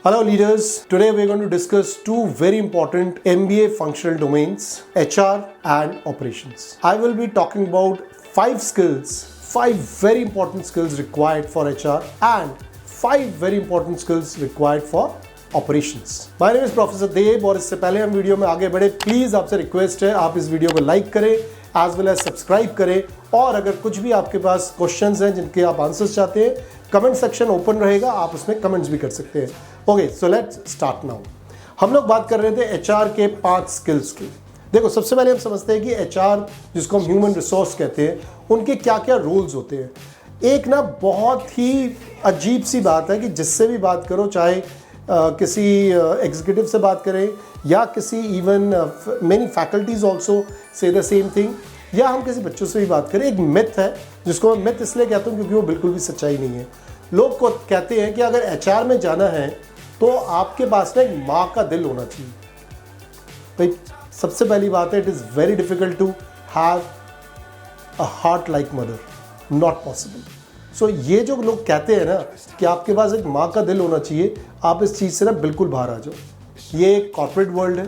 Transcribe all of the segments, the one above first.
Hello leaders, today we're going to discuss two very important MBA functional domains, HR and operations. I will be talking about five very important skills required for HR and five very important skills required for operations. My name is Professor Deb और इससे पहले हम video में आगे बढ़े please आपसे request है आप इस वीडियो को लाइक करें एज वेल एज सब्सक्राइब करें और अगर कुछ भी आपके पास क्वेश्चंस हैं जिनके आप आंसर्स चाहते हैं कमेंट सेक्शन ओपन रहेगा, आप उसमें कमेंट्स भी कर सकते हैं। Okay, so let's start now. हम लोग बात कर रहे थे एचआर के 5 स्किल्स की। देखो, सबसे पहले हम समझते हैं कि एचआर जिसको हम ह्यूमन रिसोर्स कहते हैं उनके क्या क्या रोल्स होते हैं। एक ना बहुत ही अजीब सी बात है कि जिससे भी बात करो, चाहे किसी एग्जीक्यूटिव से बात करें या किसी even many faculties also say the same thing, या हम किसी बच्चों से भी बात करें, एक मिथ है जिसको मैं मिथ इसलिए कहता हूँ क्योंकि वो बिल्कुल भी सच्चाई नहीं है। लोग को कहते हैं कि अगर एचआर में जाना है तो आपके पास ना एक माँ का दिल होना चाहिए। भाई, सबसे पहली बात है, it is very difficult to have a heart like mother, not possible. So ये जो लोग कहते हैं ना कि आपके पास एक माँ का दिल होना चाहिए, आप इस चीज़ से ना बिल्कुल बाहर आ जाओ। ये एक कॉर्पोरेट वर्ल्ड है,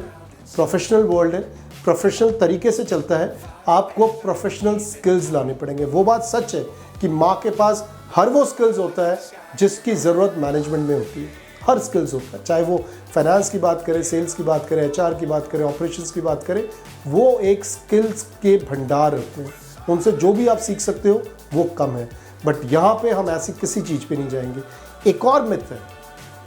प्रोफेशनल वर्ल्ड है, प्रोफेशनल तरीके से चलता है। आपको प्रोफेशनल स्किल्स लाने पड़ेंगे। वो बात सच है कि माँ के पास हर वो स्किल्स होता है जिसकी ज़रूरत मैनेजमेंट में होती है। हर स्किल्स होता है, चाहे वो फाइनेंस की बात करें, सेल्स की बात करें, एचआर की बात करें, ऑपरेशंस की बात करें, वो एक स्किल्स के भंडार होते हैं। उनसे जो भी आप सीख सकते हो वो कम है, बट यहाँ पे हम ऐसी किसी चीज़ पे नहीं जाएंगे। एक और मिथ है,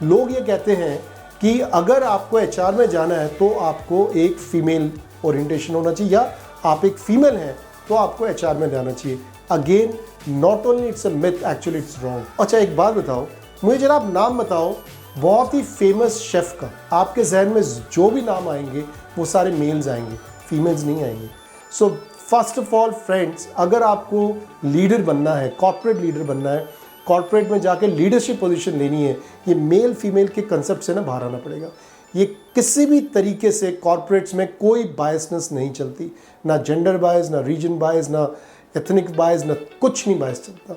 लोग ये कहते हैं कि अगर आपको एचआर में जाना है तो आपको एक फीमेल ओरिएंटेशन होना चाहिए, या आप एक फीमेल हैं तो आपको एचआर में जाना चाहिए। Again, not only it's a myth, actually it's wrong. अच्छा, एक बात बताओ, मुझे जरा आप नाम बताओ बहुत ही फेमस शेफ का। आपके जहन में जो भी नाम आएंगे वो सारे मेल्स आएंगे, फीमेल्स नहीं आएंगे। So first of all friends, अगर आपको लीडर बनना है, कॉर्पोरेट लीडर बनना है, कॉर्पोरेट में जाके लीडरशिप पोजीशन लेनी है, ये मेल फीमेल के कंसेप्ट से ना बाहर आना पड़ेगा। ये किसी भी तरीके से कॉर्पोरेट्स में कोई बायसनेस नहीं चलती, ना जेंडर बायस, ना रीजन बायस, ना एथनिक बायस, ना कुछ नहीं बायस चलता।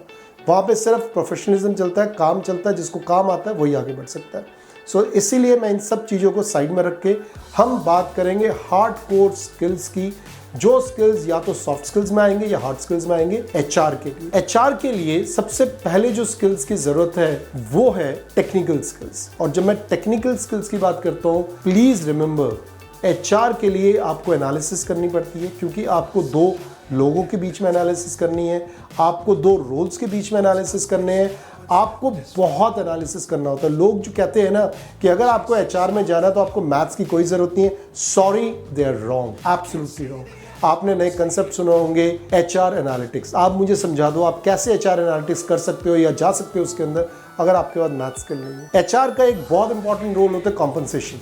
वहाँ पे सिर्फ प्रोफेशनलिज्म चलता है, काम चलता है, जिसको काम आता है वही आगे बढ़ सकता है। सो इसीलिए मैं इन सब चीज़ों को साइड में रख के हम बात करेंगे हार्ड कोर स्किल्स की, जो स्किल्स या तो सॉफ्ट स्किल्स में आएंगे या हार्ड स्किल्स में आएंगे एचआर के लिए। एचआर के लिए सबसे पहले जो स्किल्स की जरूरत है वो है टेक्निकल स्किल्स। और जब मैं टेक्निकल स्किल्स की बात करता हूँ, प्लीज रिमेंबर, एचआर के लिए आपको एनालिसिस करनी पड़ती है, क्योंकि आपको दो लोगों के बीच में एनालिसिस करनी है, आपको दो रोल्स के बीच में एनालिसिस करने हैं, आपको बहुत एनालिसिस करना होता है। लोग जो कहते हैं ना कि अगर आपको एचआर में जाना है तो आपको मैथ्स की कोई ज़रूरत नहीं है, sorry, they are wrong, absolutely wrong. आपने नए कंसेप्ट सुने होंगे, एचआर एनालिटिक्स। आप मुझे समझा दो, आप कैसे एचआर एनालिटिक्स कर सकते हो या जा सकते हो उसके अंदर अगर आपके पास मैथ्स स्किल नहीं है। एचआर का एक बहुत इंपॉर्टेंट रोल होता है कॉम्पनसेशन,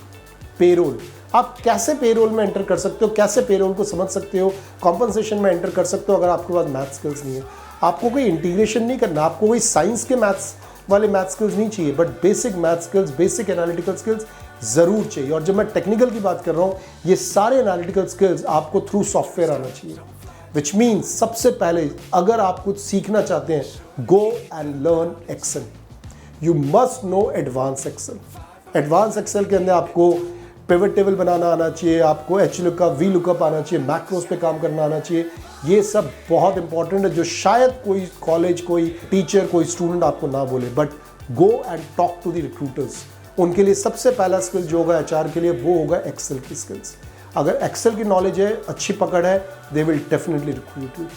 पेरोल। आप कैसे पेरोल में एंटर कर सकते हो, कैसे पेरोल को समझ सकते हो, कॉम्पनसेशन में एंटर कर सकते हो अगर आपके पास मैथ स्किल्स नहीं है। आपको कोई इंटीग्रेशन नहीं करना, आपको कोई साइंस के मैथ्स वाले मैथ स्किल्स नहीं चाहिए, but basic math skills, basic analytical skills ज़रूर चाहिए। और जब मैं टेक्निकल की बात कर रहा हूँ, ये सारे एनालिटिकल स्किल्स आपको थ्रू सॉफ्टवेयर आना चाहिए, विच मीन्स सबसे पहले अगर आप कुछ सीखना चाहते हैं, go and learn Excel. You must know advance Excel. Advance Excel के अंदर आपको पिवट टेबल बनाना आना चाहिए, आपको एच लुकअप, वी लुकअप आना चाहिए, मैक्रोस पे काम करना आना चाहिए। ये सब बहुत इंपॉर्टेंट है, जो शायद कोई कॉलेज, कोई टीचर, कोई स्टूडेंट आपको ना बोले, but go and talk to the recruiters. उनके लिए सबसे पहला स्किल जो होगा एचआर के लिए वो होगा एक्सेल की स्किल्स। अगर एक्सेल की नॉलेज है, अच्छी पकड़ है, they will definitely recruit you.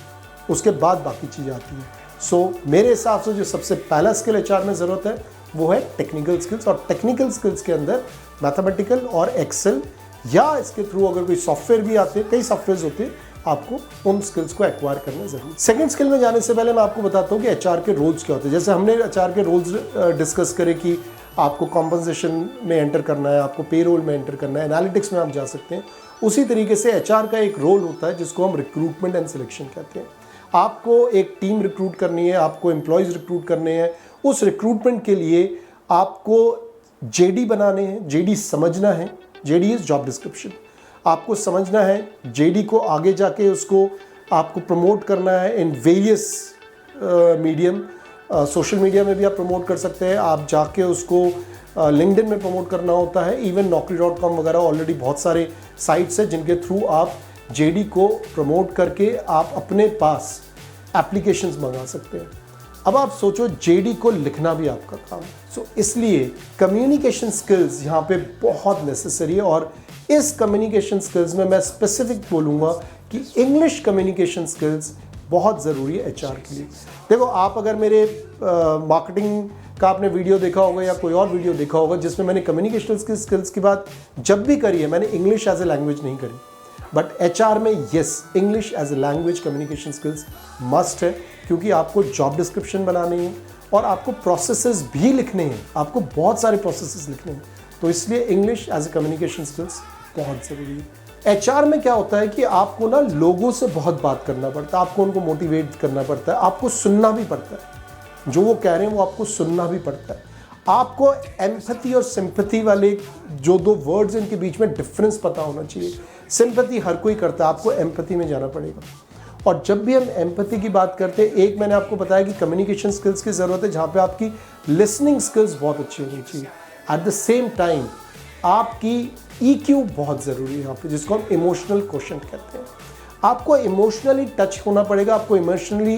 उसके बाद बाकी चीज़ें आती हैं। सो मेरे हिसाब से जो सबसे पहला स्किल एचआर में ज़रूरत है वो है टेक्निकल स्किल्स। और टेक्निकल स्किल्स के अंदर मैथमेटिकल और एक्सेल, या इसके थ्रू अगर कोई सॉफ्टवेयर भी आते हैं, कई सॉफ्टवेयर होते हैं, आपको उन स्किल्स को एक्वायर करना जरूरी। सेकंड स्किल में जाने से पहले मैं आपको बताता हूँ कि एचआर के रोल्स क्या होते हैं। जैसे हमने एचआर के रोल्स डिस्कस करे कि आपको कॉम्पनसेशन में एंटर करना है, आपको पेरोल में एंटर करना है, एनालिटिक्स में आप जा सकते हैं। उसी तरीके से एचआर का एक रोल होता है जिसको हम रिक्रूटमेंट एंड सिलेक्शन कहते हैं। आपको एक टीम रिक्रूट करनी है, आपको एम्प्लॉयज़ रिक्रूट करने हैं। उस रिक्रूटमेंट के लिए आपको जेडी बनाने हैं, जेडी समझना है। JD is job description. आपको समझना है जेडी को, आगे जाके उसको आपको प्रमोट करना है in various medium. Social media में भी आप प्रमोट कर सकते हैं, आप जाके उसको लिंक्डइन में प्रमोट करना होता है। इवन naukri.com वगैरह ऑलरेडी बहुत सारे साइट्स हैं जिनके थ्रू आप जेडी को प्रमोट करके आप अपने पास एप्लीकेशंस मंगा सकते हैं। अब आप सोचो जेडी को लिखना भी आपका काम है, सो इसलिए कम्युनिकेशन स्किल्स यहाँ पे बहुत नेसेसरी है। और इस कम्युनिकेशन स्किल्स में मैं स्पेसिफिक बोलूँगा कि इंग्लिश कम्युनिकेशन स्किल्स बहुत ज़रूरी है एचआर के लिए। देखो, आप अगर मेरे मार्केटिंग का आपने वीडियो देखा होगा या कोई और वीडियो देखा होगा जिसमें मैंने कम्युनिकेशन स्किल्स की बात जब भी करी है, मैंने इंग्लिश एज ए लैंग्वेज नहीं करी। बट एचआर में yes, English as a language communication skills must है, क्योंकि आपको जॉब डिस्क्रिप्शन बनाने हैं और आपको प्रोसेसेस भी लिखने हैं, आपको बहुत सारे प्रोसेसेस लिखने हैं। तो इसलिए English as a communication skills बहुत ज़रूरी है। एचआर में क्या होता है कि आपको ना लोगों से बहुत बात करना पड़ता है, आपको उनको मोटिवेट करना पड़ता है, आपको सुनना भी पड़ता है, जो वो कह रहे हैं वो आपको सुनना भी पड़ता है। आपको एम्पैथी और सिंपैथी वाले जो दो वर्ड्स हैं इनके बीच में डिफरेंस पता होना चाहिए। सिंपैथी हर कोई करता है, आपको एम्पैथी में जाना पड़ेगा। और जब भी हम एम्पैथी की बात करते हैं, एक मैंने आपको बताया कि कम्युनिकेशन स्किल्स की ज़रूरत है, जहाँ पे आपकी लिसनिंग स्किल्स बहुत अच्छी होनी चाहिए। एट द सेम टाइम आपकी EQ बहुत ज़रूरी है यहाँ पे, जिसको हम इमोशनल क्वोशंट कहते हैं। आपको इमोशनली टच होना पड़ेगा, आपको इमोशनली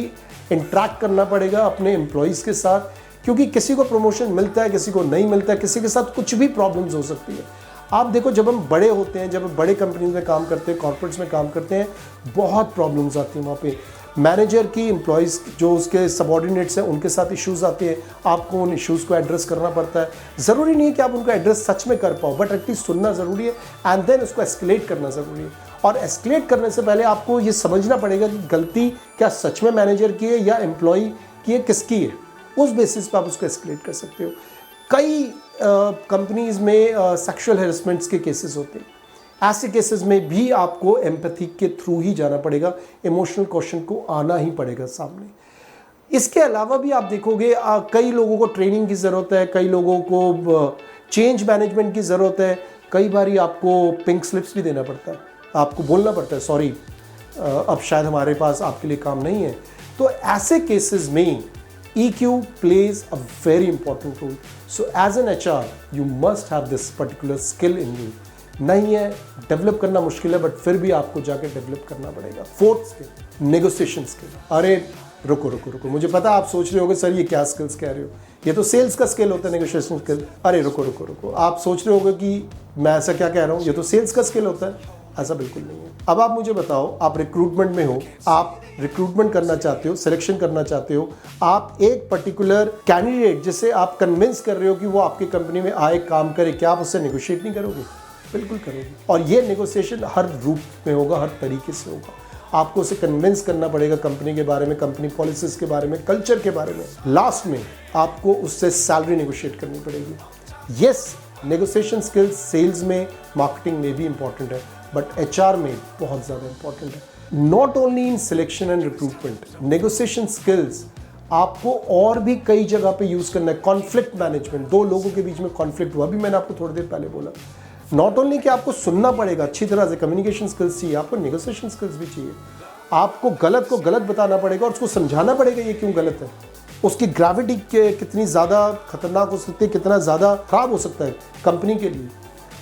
इंटरेक्ट करना पड़ेगा अपने एम्प्लॉयज़ के साथ, क्योंकि किसी को प्रमोशन मिलता है, किसी को नहीं मिलता है, किसी के साथ कुछ भी प्रॉब्लम्स हो सकती है। आप देखो, जब हम बड़े होते हैं, जब हम बड़े कंपनीज में काम करते हैं, कॉर्पोरेट्स में काम करते हैं, बहुत प्रॉब्लम्स आती हैं वहाँ पे। मैनेजर की एम्प्लॉयज़ जो उसके सबॉर्डिनेट्स हैं उनके साथ इश्यूज़ आते हैं, आपको उन इश्यूज़ को एड्रेस करना पड़ता है। ज़रूरी नहीं है कि आप उनका एड्रेस सच में कर पाओ, बट एटलीस्ट सुनना ज़रूरी है एंड देन उसको एस्केलेट करना ज़रूरी है। और एस्केलेट करने से पहले आपको ये समझना पड़ेगा कि गलती क्या सच में मैनेजर की है या एम्प्लॉय की है, किसकी है। उस बेसिस पर आप उसको एस्केलेट कर सकते हो। कई कंपनीज़ में सेक्सुअल हेरेसमेंट्स के केसेस होते हैं, ऐसे केसेस में भी आपको एम्पैथी के थ्रू ही जाना पड़ेगा, इमोशनल क्वेश्चन को आना ही पड़ेगा सामने। इसके अलावा भी आप देखोगे कई लोगों को ट्रेनिंग की ज़रूरत है, कई लोगों को चेंज मैनेजमेंट की ज़रूरत है, कई बार आपको पिंक स्लिप्स भी देना पड़ता है, आपको बोलना पड़ता है सॉरी अब शायद हमारे पास आपके लिए काम नहीं है। तो ऐसे केसेस में EQ plays a very important role. So as an HR, you must have this particular skill in you. नहीं है, डेवलप करना मुश्किल है, बट फिर भी आपको जाके डेवलप करना पड़ेगा। Fourth skill, negotiation skill. अरे रुको, मुझे पता आप सोच रहे होगे सर ये क्या स्किल्स कह रहे हो, ये तो सेल्स का स्किल होता है नेगोशिएशन स्किल। अरे रुको, आप सोच रहे होगे कि मैं ऐसा क्या कह रहा हूँ, ये तो सेल्स का स्किल होता है। ऐसा बिल्कुल नहीं है। अब आप मुझे बताओ, आप रिक्रूटमेंट में हो, आप रिक्रूटमेंट करना चाहते हो, सिलेक्शन करना चाहते हो, आप एक पर्टिकुलर कैंडिडेट जिसे आप कन्विंस कर रहे हो कि वो आपकी कंपनी में आए, काम करे, क्या आप उससे नेगोशिएट नहीं करोगे? बिल्कुल करोगे। और ये नेगोशिएशन हर रूप में होगा, हर तरीके से होगा। आपको उसे कन्विंस करना पड़ेगा कंपनी के बारे में, कंपनी पॉलिसीज के बारे में, कल्चर के बारे में। लास्ट में आपको उससे सैलरी नेगोशिएट करनी पड़ेगी। यस, नेगोशिएशन स्किल्स सेल्स में, मार्केटिंग में भी इंपॉर्टेंट है, बट HR में बहुत ज़्यादा इंपॉर्टेंट है। Not only in selection and recruitment, negotiation skills आपको और भी कई जगह पे यूज़ करना है। कॉन्फ्लिक्ट मैनेजमेंट, दो लोगों के बीच में कॉन्फ्लिक्ट हुआ, भी मैंने आपको थोड़ी देर पहले बोला। नॉट ओनली कि आपको सुनना पड़ेगा अच्छी तरह से, कम्युनिकेशन स्किल्स चाहिए, आपको नेगोशिएशन स्किल्स भी चाहिए। आपको गलत को गलत बताना पड़ेगा और उसको समझाना पड़ेगा ये क्यों गलत है, उसकी ग्रेविटी कितनी ज़्यादा खतरनाक हो सकती है, कितना ज़्यादा खराब हो सकता है कंपनी के लिए।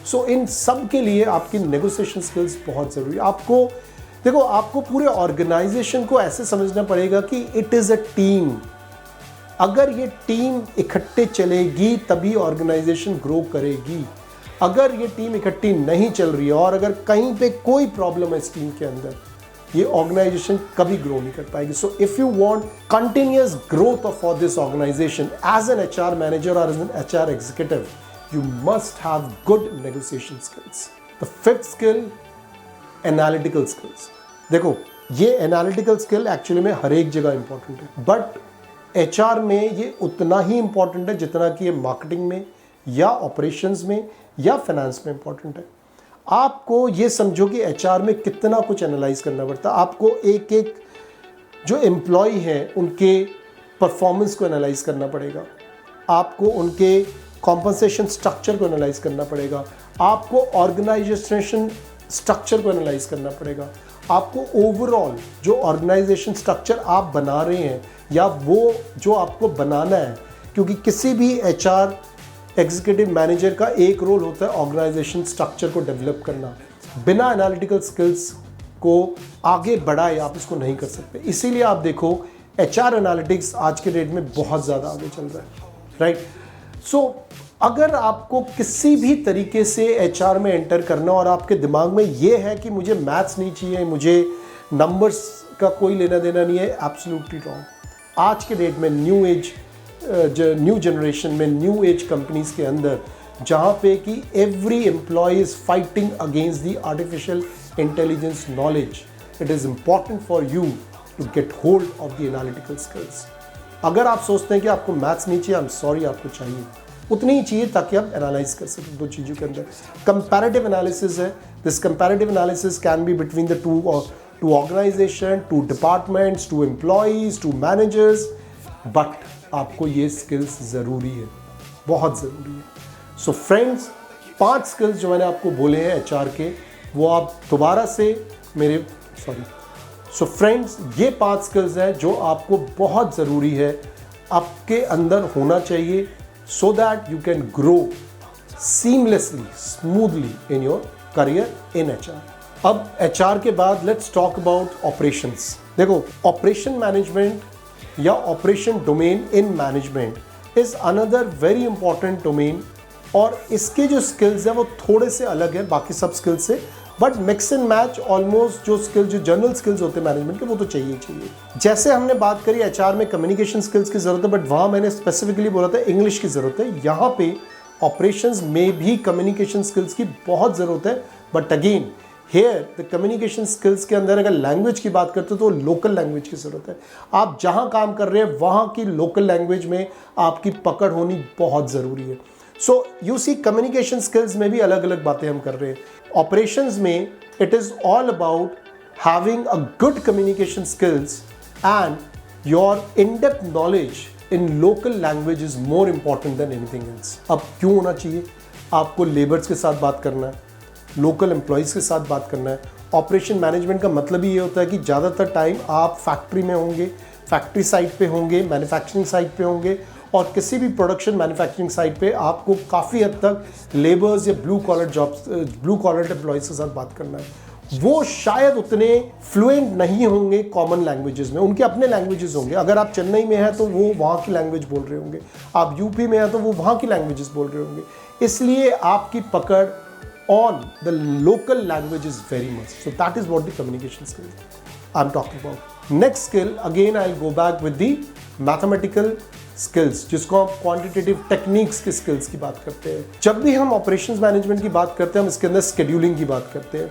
सो इन सब के लिए आपकी नेगोशिएशन स्किल्स बहुत ज़रूरी है। आपको देखो, आपको पूरे ऑर्गेनाइजेशन को ऐसे समझना पड़ेगा कि इट इज़ अ टीम। अगर ये टीम इकट्ठे चलेगी तभी ऑर्गेनाइजेशन ग्रो करेगी। अगर ये टीम इकट्ठी नहीं चल रही है और अगर कहीं पे कोई प्रॉब्लम है इस टीम के अंदर, ये ऑर्गेनाइजेशन कभी ग्रो नहीं कर पाएगी। So if you want continuous growth for this organization as an HR manager और as an HR executive, you must have good negotiation skills. The fifth skill, analytical skills. देखो, ये analytical skill एक्चुअली में हर एक जगह important है, but HR में ये उतना ही इंपॉर्टेंट है जितना कि ये मार्केटिंग में या ऑपरेशंस में या फाइनेंस में इंपॉर्टेंट है। आपको ये समझो कि HR में कितना कुछ एनालाइज करना पड़ता है। आपको एक एक जो एम्प्लॉय हैं उनके परफॉर्मेंस को एनालाइज करना पड़ेगा, आपको उनके कॉम्पनसेशन स्ट्रक्चर को एनालाइज करना पड़ेगा, आपको ऑर्गेनाइजेशन स्ट्रक्चर को एनालाइज करना पड़ेगा, आपको ओवरऑल जो ऑर्गेनाइजेशन स्ट्रक्चर आप बना रहे हैं या वो जो आपको बनाना है, क्योंकि किसी भी एचआर एग्जीक्यूटिव मैनेजर का एक रोल होता है ऑर्गेनाइजेशन स्ट्रक्चर को डेवलप करना। बिना एनालिटिकल स्किल्स को आगे बढ़ाए आप इसको नहीं कर सकते। इसीलिए आप देखो एचआर एनालिटिक्स आज के डेट में बहुत ज़्यादा आगे चल रहा है, राइट। सो अगर आपको किसी भी तरीके से एचआर में एंटर करना और आपके दिमाग में ये है कि मुझे मैथ्स नहीं चाहिए, मुझे नंबर्स का कोई लेना देना नहीं है, एब्सोल्युटली रॉन्ग। आज के डेट में न्यू जनरेशन में न्यू एज कंपनीज के अंदर जहाँ पे कि every employ is fighting against the artificial intelligence knowledge, it is important for you to get hold of the analytical skills. अगर आप सोचते हैं कि आपको मैथ्स नहीं चाहिए, आई एम सॉरी, आपको चाहिए, उतनी ही चाहिए ताकि आप एनालाइज कर सकें दो चीज़ों के अंदर। कंपैरेटिव एनालिसिस है, this comparative analysis can be between the two organization, two departments, two employees, two managers, but आपको ये स्किल्स ज़रूरी है, बहुत ज़रूरी है। सो फ्रेंड्स, 5 स्किल्स जो मैंने आपको बोले हैं एचआर के, वो आप दोबारा से सो फ्रेंड्स, ये 5 स्किल्स हैं जो आपको बहुत ज़रूरी है आपके अंदर होना चाहिए, so that you can grow seamlessly, smoothly in your career in HR. अब एचआर के बाद लेट्स टॉक अबाउट ऑपरेशंस। देखो, ऑपरेशन मैनेजमेंट या operation domain in management is another very important domain, और इसके जो स्किल्स हैं वो थोड़े से अलग है बाकी सब स्किल्स से, but mix and match almost जो स्किल, जो जनरल स्किल्स होते हैं मैनेजमेंट के, वो तो चाहिए ही चाहिए। जैसे हमने बात करी एचआर में कम्युनिकेशन स्किल्स की जरूरत है, बट वहाँ मैंने स्पेसिफिकली बोला था इंग्लिश की जरूरत है। यहाँ पे ऑपरेशंस में भी कम्युनिकेशन स्किल्स की बहुत ज़रूरत है, but again here the communication skills के अंदर अगर लैंग्वेज की बात करते हो तो लोकल लैंग्वेज की ज़रूरत है। आप जहाँ काम कर रहे हैं वहाँ की लोकल लैंग्वेज में आपकी पकड़ होनी बहुत ज़रूरी है। So you see, communication skills में भी अलग अलग बातें हम कर रहे हैं। ऑपरेशंस में it is all about having a good communication skills and your in depth knowledge in local language is more important than anything else. अब क्यों होना चाहिए? आपको लेबर्स के साथ बात करना है, लोकल एम्प्लॉयज़ के साथ बात करना है। ऑपरेशन मैनेजमेंट का मतलब ही ये होता है कि ज़्यादातर टाइम आप फैक्ट्री में होंगे, फैक्ट्री साइट पे होंगे, मैन्युफैक्चरिंग साइट पे होंगे, और किसी भी प्रोडक्शन मैन्युफैक्चरिंग साइट पे आपको काफ़ी हद तक लेबर्स या ब्लू कॉलर एम्प्लॉयज़ के साथ बात करना है। वो शायद उतने फ्लुएंट नहीं होंगे कॉमन लैंग्वेजेस में, उनके अपने लैंग्वेजेस होंगे। अगर आप चेन्नई में हैं तो वो वहाँ की लैंग्वेज बोल रहे होंगे, आप यूपी में हैं तो वो वहाँ की लैंग्वेजेस बोल रहे होंगे। इसलिए आपकी पकड़ on the local language is very much. So that is what the communication skill I'm talking about. Next skill, again I'll go back with the mathematical skills, जिसको हम quantitative techniques के skills की बात करते हैं। जब भी हम operations management की बात करते हैं, हम इसके अंदर scheduling की बात करते हैं,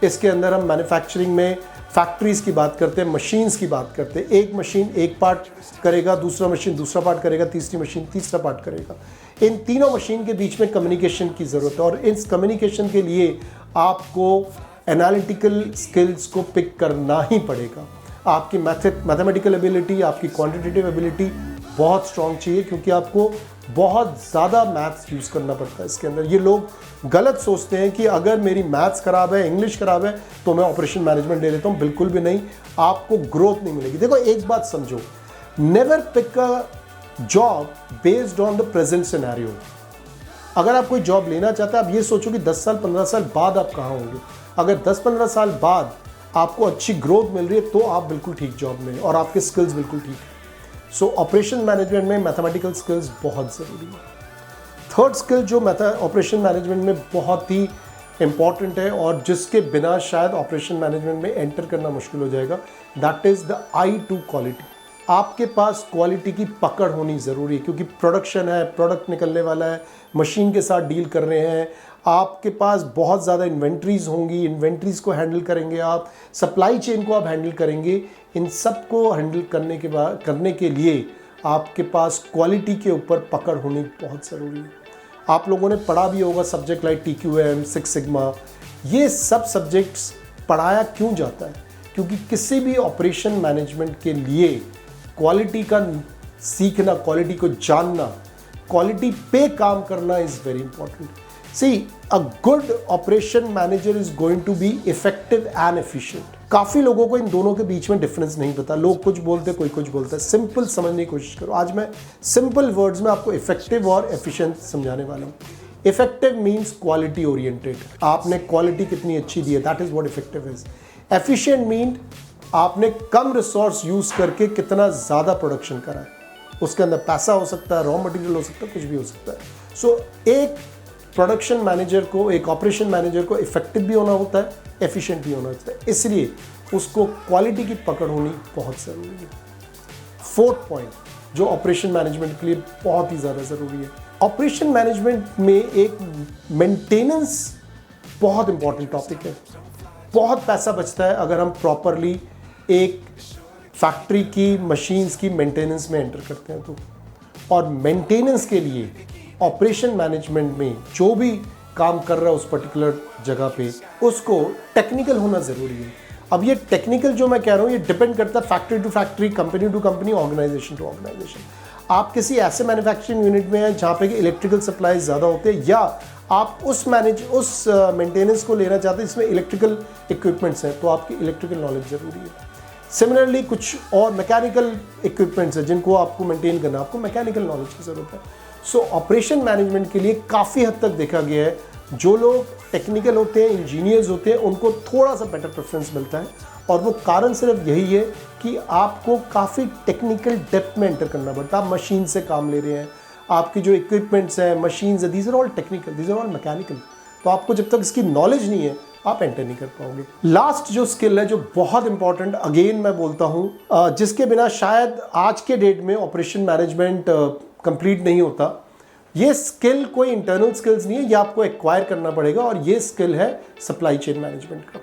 इसके अंदर हम मैन्युफैक्चरिंग में फैक्ट्रीज की बात करते हैं, मशीन्स की बात करते हैं। एक मशीन एक पार्ट करेगा, दूसरा मशीन दूसरा पार्ट करेगा, तीसरी मशीन तीसरा पार्ट करेगा। इन तीनों मशीन के बीच में कम्युनिकेशन की ज़रूरत है, और इस कम्युनिकेशन के लिए आपको एनालिटिकल स्किल्स को पिक करना ही पड़ेगा। आपकी मैथमेटिकल एबिलिटी, आपकी क्वांटिटेटिव एबिलिटी बहुत स्ट्रॉन्ग चाहिए, क्योंकि आपको बहुत ज़्यादा मैथ्स यूज़ करना पड़ता है इसके अंदर। ये लोग गलत सोचते हैं कि अगर मेरी मैथ्स ख़राब है, इंग्लिश ख़राब है, तो मैं ऑपरेशन मैनेजमेंट ले लेता हूँ। बिल्कुल भी नहीं, आपको ग्रोथ नहीं मिलेगी। देखो, एक बात समझो, never pick a job based on the present scenario. अगर आप कोई जॉब लेना चाहते हैं, आप ये सोचो कि 10 साल 15 साल बाद आप कहाँ होंगे। अगर 10-15 साल बाद आपको अच्छी ग्रोथ मिल रही है तो आप बिल्कुल ठीक जॉब में, और आपके स्किल्स बिल्कुल ठीक है। सो ऑपरेशन मैनेजमेंट में मैथमेटिकल स्किल्स बहुत ज़रूरी है। थर्ड स्किल जो ऑपरेशन मैनेजमेंट में बहुत ही इंपॉर्टेंट है, और जिसके बिना शायद ऑपरेशन मैनेजमेंट में एंटर करना मुश्किल हो जाएगा, that is the eye to quality. आपके पास क्वालिटी की पकड़ होनी ज़रूरी है, क्योंकि प्रोडक्शन है, प्रोडक्ट निकलने वाला है, मशीन के साथ डील कर रहे हैं, आपके पास बहुत ज़्यादा इन्वेंट्रीज़ होंगी, इन्वेंट्रीज़ को हैंडल करेंगे आप, सप्लाई चेन को आप हैंडल करेंगे। इन सब को हैंडल करने के लिए आपके पास क्वालिटी के ऊपर पकड़ होनी बहुत ज़रूरी है। आप लोगों ने पढ़ा भी होगा सब्जेक्ट लाइक TQM, 6 सिग्मा, ये सब सब्जेक्ट्स पढ़ाया क्यों जाता है? क्योंकि किसी भी ऑपरेशन मैनेजमेंट के लिए क्वालिटी का सीखना, क्वालिटी को जानना, क्वालिटी पे काम करना is very important. See, a good operation manager is going to be effective and efficient. काफी लोगों को इन दोनों के बीच में डिफरेंस नहीं पता, लोग कुछ बोलते कोई कुछ बोलता है। सिंपल समझने की कोशिश करो। आज मैं सिंपल वर्ड्स में आपको इफेक्टिव और एफिशिएंट समझाने वाला हूँ। इफेक्टिव मीन्स क्वालिटी ओरिएंटेड, आपने क्वालिटी कितनी अच्छी दी है, that is what effective is. Efficient mean आपने कम रिसोर्स यूज करके कितना ज्यादा प्रोडक्शन करा है, उसके अंदर पैसा हो सकता है, रॉ मटेरियल हो सकता है, कुछ भी हो सकता है। सो एक प्रोडक्शन मैनेजर को, एक ऑपरेशन मैनेजर को इफेक्टिव भी होना होता है, एफिशिएंट भी होना होता है, इसलिए उसको क्वालिटी की पकड़ होनी बहुत ज़रूरी है। फोर्थ पॉइंट जो ऑपरेशन मैनेजमेंट के लिए बहुत ही ज़्यादा ज़रूरी है, ऑपरेशन मैनेजमेंट में एक मेंटेनेंस बहुत इंपॉर्टेंट टॉपिक है। बहुत पैसा बचता है अगर हम प्रॉपरली एक फैक्ट्री की मशीन्स की मेंटेनेंस में एंटर करते हैं तो। और मेंटेनेंस के लिए ऑपरेशन मैनेजमेंट में जो भी काम कर रहा है उस पर्टिकुलर जगह पे, उसको टेक्निकल होना ज़रूरी है। अब ये टेक्निकल जो मैं कह रहा हूँ ये डिपेंड करता है factory to factory, company to company, organization to organization. आप किसी ऐसे मैन्युफैक्चरिंग यूनिट में हैं जहाँ पे कि इलेक्ट्रिकल सप्लाई ज़्यादा होते हैं, या आप उस मेंटेनेंस को लेना चाहते हैं जिसमें इलेक्ट्रिकल इक्विपमेंट्स हैं, तो आपकी इलेक्ट्रिकल नॉलेज ज़रूरी है। सिमिलरली कुछ और मैकेनिकल इक्विपमेंट्स हैं जिनको आपको मेंटेन करना, आपको मैकेनिकल नॉलेज की ज़रूरत है। सो ऑपरेशन मैनेजमेंट के लिए काफ़ी हद तक देखा गया है जो लोग टेक्निकल होते हैं, इंजीनियर्स होते हैं, उनको थोड़ा सा बेटर प्रेफरेंस मिलता है। और वो कारण सिर्फ यही है कि आपको काफ़ी टेक्निकल डेप्थ में एंटर करना पड़ता है। आप मशीन से काम ले रहे हैं, आपकी जो इक्विपमेंट्स हैं, मशीन्स है, these are all technical, these are all mechanical. तो आपको जब तक इसकी नॉलेज नहीं है आप एंटर नहीं कर पाओगे। लास्ट जो स्किल है जो बहुत इंपॉर्टेंट, अगेन मैं बोलता हूँ, जिसके बिना शायद आज के डेट में ऑपरेशन मैनेजमेंट कंप्लीट नहीं होता। ये स्किल कोई इंटरनल स्किल्स नहीं है, ये आपको एक्वायर करना पड़ेगा, और ये स्किल है सप्लाई चेन मैनेजमेंट का।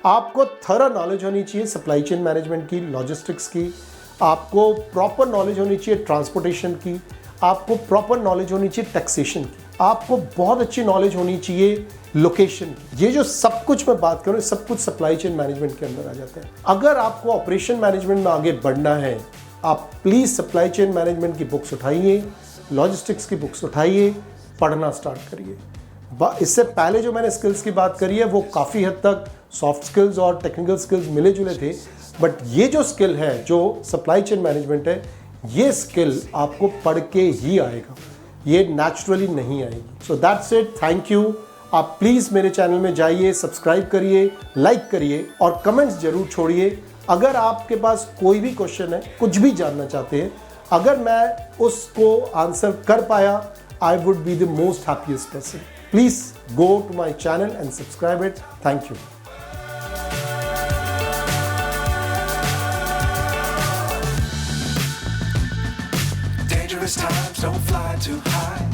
आपको थॉरो नॉलेज होनी चाहिए सप्लाई चेन मैनेजमेंट की, लॉजिस्टिक्स की, आपको प्रॉपर नॉलेज होनी चाहिए ट्रांसपोर्टेशन की, आपको प्रॉपर नॉलेज होनी चाहिए टैक्सेशन की, आपको बहुत अच्छी नॉलेज होनी चाहिए लोकेशन की। ये जो सब कुछ मैं बात करूँ, सब कुछ सप्लाई चेन मैनेजमेंट के अंदर आ जाता है। अगर आपको ऑपरेशन मैनेजमेंट में आगे बढ़ना है, आप प्लीज़ सप्लाई चेन मैनेजमेंट की बुक्स उठाइए, लॉजिस्टिक्स की बुक्स उठाइए, पढ़ना स्टार्ट करिए। इससे पहले जो मैंने स्किल्स की बात करी है वो काफ़ी हद तक सॉफ्ट स्किल्स और टेक्निकल स्किल्स मिले जुले थे, बट ये जो स्किल है जो सप्लाई चेन मैनेजमेंट है, ये स्किल आपको पढ़ के ही आएगा, ये नेचुरली नहीं आएगी। So that's it, thank you. आप प्लीज़ मेरे चैनल में जाइए, सब्सक्राइब करिए, लाइक करिए और कमेंट्स जरूर छोड़िए। अगर आपके पास कोई भी क्वेश्चन है, कुछ भी जानना चाहते हैं, अगर मैं उसको आंसर कर पाया, I would be the most happiest person. Please go to my channel and subscribe it. Thank you. Dangerous times, don't fly too high.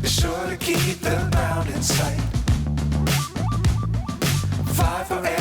Be sure to keep the ground in sight. Fly forever.